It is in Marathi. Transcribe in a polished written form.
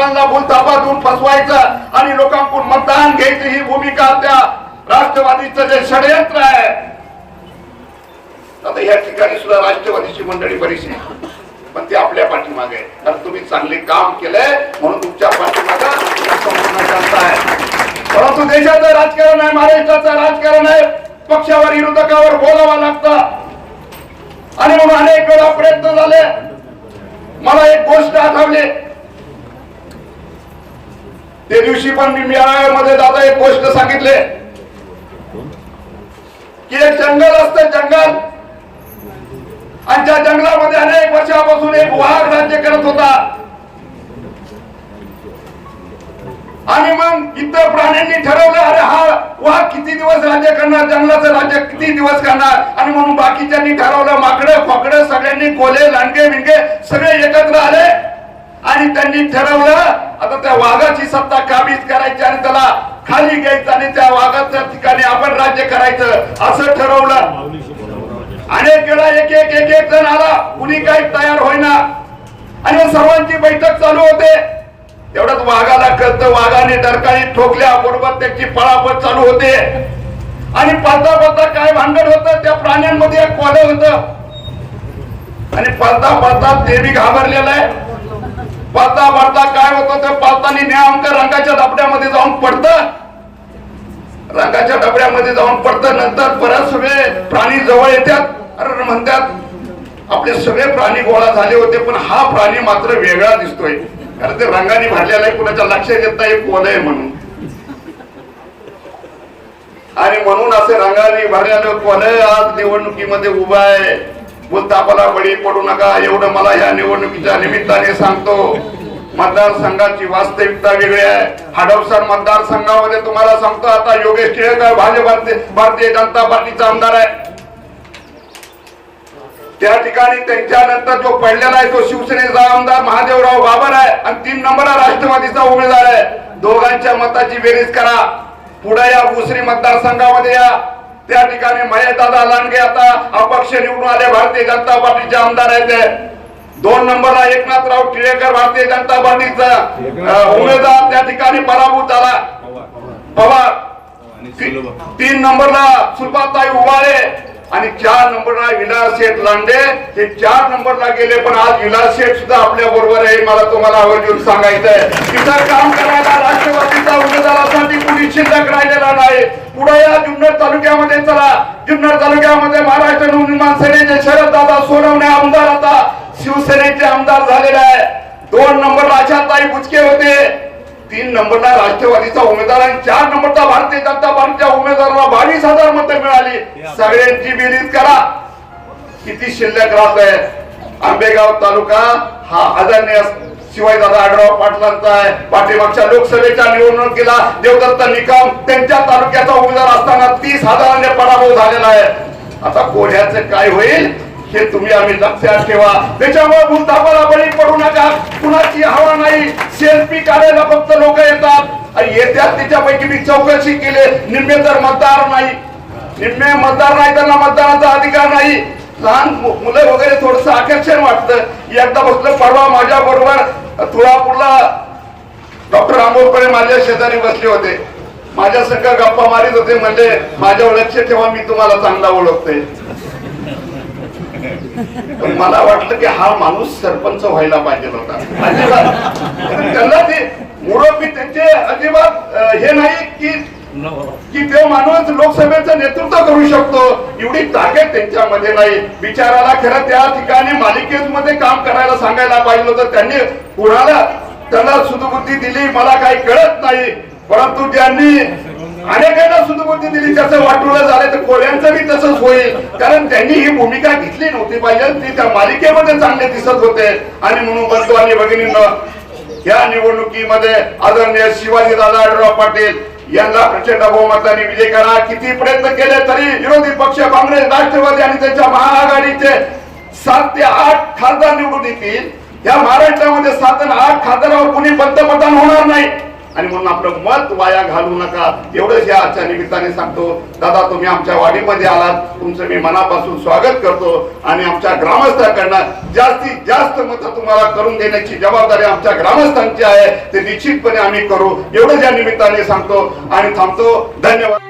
लोकांना भूलथापा देऊन फसवायचं आणि लोकांकडून मतदान घ्यायची ही भूमिका त्या राष्ट्रवादीचं जे षडयंत्र आहे. आता या ठिकाणी सुद्धा राष्ट्रवादीची मंडळी बरीचशी पण ते आपल्या पाठीमागे आहे, कारण तुम्ही चांगले काम केलंय म्हणून तुमच्या पाठीमागे संपूर्ण जनता आहे. परंतु देशाचं राजकारण आहे, महाराष्ट्राचं राजकारण आहे, पक्षावर विरोधकावर बोलावं लागतं आणि म्हणून अनेक वेळा प्रयत्न झाले. मला एक गोष्ट आठवली, त्या दिवशी पण मी मेळाव्यामध्ये दादा एक गोष्ट सांगितले की एक जंगल असतं, जंगल, आणि त्या जंगलामध्ये अनेक वर्षापासून एक वाघ राज्य करत होता. आणि मग इतर प्राण्यांनी ठरवलं अरे हा वाघ किती दिवस राज्य करणार, जंगलाचं राज्य किती दिवस करणार, आणि म्हणून बाकीच्यांनी ठरवलं, माकडं फाकडं सगळ्यांनी, कोले लांडगे विंडगे सगळे एकत्र आले आणि त्यांनी ठरवलं आता त्या वाघाची सत्ता काबीज करायची आणि त्याला खाली घ्यायचं आणि त्या वाघाच्या ठिकाणी आपण राज्य करायचं असं ठरवलं. अनेक वेळा एक एक जण आला, कुणी काही तयार होईना आणि सर्वांची बैठक चालू होते. तेवढ्यात वाघाला कळतं, वाघाने डरकाळी ठोकल्या बरोबर त्याची पळापळ चालू होते आणि पळता पळता काय भांडण होतं, त्या प्राण्यांमध्ये एक कोलं होतं आणि पळता पळता ते बी घाबरलेलं आहे. पळता पळता काय होतं, ते पळताना नेमकं रंगाच्या डबड्यामध्ये जाऊन पडतं, रंगाच्या डबड्यामध्ये जाऊन पडतं. नंतर परत सगळे प्राणी जवळ येतात, अरे म्हणतात आपले सगळे प्राणी गोळा झाले होते पण हा प्राणी मात्र वेगळा दिसतोय, कारण ते रंगाने भरलेला आहे, कुणाच्या लक्षात येत नाही कोण आहे म्हणून. आणि म्हणून असे रंगाने भरलेलं कोण आज निवडणुकीमध्ये उभा आहे. भूलथापाला बळी पडू नका एवढं मला या निवडणुकीच्या निमित्ताने सांगतो. मतदारसंघाची वास्तविकता वेगळी आहे. हडपसर मतदारसंघामध्ये तुम्हाला सांगतो, आता योगेश टिळक भारतीय जनता पार्टीचा आमदार आहे. त्या ठिकाणी त्यांच्यानंतर जो पडलेला आहे तो शिवसेनेचा आमदार महादेवराव बाबर आहे आणि 3 नंबरला राष्ट्रवादीचा उमेदवार आहे. दोघांच्या मताची बेरीज करा, पुढे या भोसरी मतदारसंघामध्ये या. त्या ठिकाणी महेशदादा लांडगे आता अपक्ष निवडून आले, भारतीय जनता पार्टीचे आमदार आहेत. 2 नंबरला एकनाथराव टिळेकर भारतीय जनता पार्टीचा उमेदवार त्या ठिकाणी पराभूत झाला, पवार. 3 नंबरला सुलभाताई उबाळे आणि 4 नंबरला विलास शेठ लांडे. हे 4 नंबरला गेले पण आज विलास शेठ सुद्धा आपल्या बरोबर आहे. मला तुम्हाला आवर्जून सांगायचंय, तिथं काम करायला राष्ट्रवादीचा उमेदवारासाठी कुणी शिल्लक राहिलेला नाही. पुढे या जुन्नर तालुक्यामध्ये चला, जुन्नर तालुक्यामध्ये महाराष्ट्र नवनिर्माण सेनेचे शरददादा सोनवणे आमदार आता शिवसेनेचे आमदार झालेले आहे. 2 नंबरला आशाताई बुचके होते, 3 नंबरला राष्ट्रवादीचा उमेदवार आणि 4 नंबरचा भारतीय जनता पार्टीच्या उमेदवाराला 22,000 मतं मिळाली. सगळ्यांची बेरीज करा किती शिल्लक राहत आहे. आंबेगाव तालुका हा आदरणीय शिवाजीदादा आढळराव पाटलांचा आहे. पाठीमागच्या लोकसभेच्या निवडणुकीला देवदत्त निकम त्यांच्या तालुक्याचा उमेदवार असताना 30,000ने पराभव झालेला आहे. आता कोऱ्याचं काय होईल हे तुम्ही आम्ही लक्षात ठेवा. त्याच्यामुळे भूलथापाला बळी पडू नका. कुणाची हवा नाही, सेल्फी काढायला फक्त लोक येतात आणि येत्यात त्याच्यापैकी मी चौकशी केली, निम्मे तर मतदार नाही, निम्मे मतदार नाही, त्यांना मतदानाचा अधिकार नाही. लहान मुलं वगैरे थोडस आकर्षण वाटतं. एकदा बसलं, परवा माझ्या बरोबर तुळापूरला डॉक्टर आंबोडकर माझ्या शेजारी बसले होते, माझ्या संग गप्पा मारित होते. म्हणजे माझ्यावर लक्ष ठेवा, मी तुम्हाला चांगला ओळखतोय. पण मला वाटलं की हा माणूस सरपंच व्हायला पाहिजे होता. त्यांना ते मुरब्बी त्यांचे अजिबात हे नाही की तो माणूस लोकसभेचं नेतृत्व करू शकतो, एवढी ताकद त्यांच्यामध्ये नाही. बिचाराला खरं त्या ठिकाणी मालिकेमध्ये काम करायला सांगायला पाहिजे होतं. त्यांनी कुणाला त्याला सुदबुद्धी दिली मला काही कळत नाही, परंतु ज्यांनी अनेकांना सुदबुद्धी दिली त्याचं वाटोळं झालं. तर कोल्यांचं बी तसंच होईल, कारण त्यांनी ही भूमिका घेतली नव्हती पाहिजे. ती त्या मालिकेमध्ये चांगले दिसत होते. आणि म्हणून बंधू आणि भगिनींनो, या निवडणुकीमध्ये आदरणीय शिवाजीदादा आढळराव पाटील यांना प्रचंड बहुमताने विजय करा. किती प्रयत्न केले तरी विरोधी पक्ष काँग्रेस, राष्ट्रवादी आणि त्यांच्या महाआघाडीचे 7 ते 8 खासदार निवडून येतील. या महाराष्ट्रामध्ये 7 आणि 8 खासदारावर कोणी पंतप्रधान होणार नाही. आणि म्हणून आपलं मत वाया घालू नका एवढंच या आजच्या निमित्ताने सांगतो. दादा तुम्ही आमच्या वाडीमध्ये आलात, तुमचं मी मनापासून स्वागत करतो आणि आमच्या ग्रामस्थांकडनं जास्तीत जास्त मतं तुम्हाला करून देण्याची जबाबदारी आमच्या ग्रामस्थांची आहे. ते निश्चितपणे आम्ही करू एवढंच या निमित्ताने सांगतो आणि थांबतो. धन्यवाद.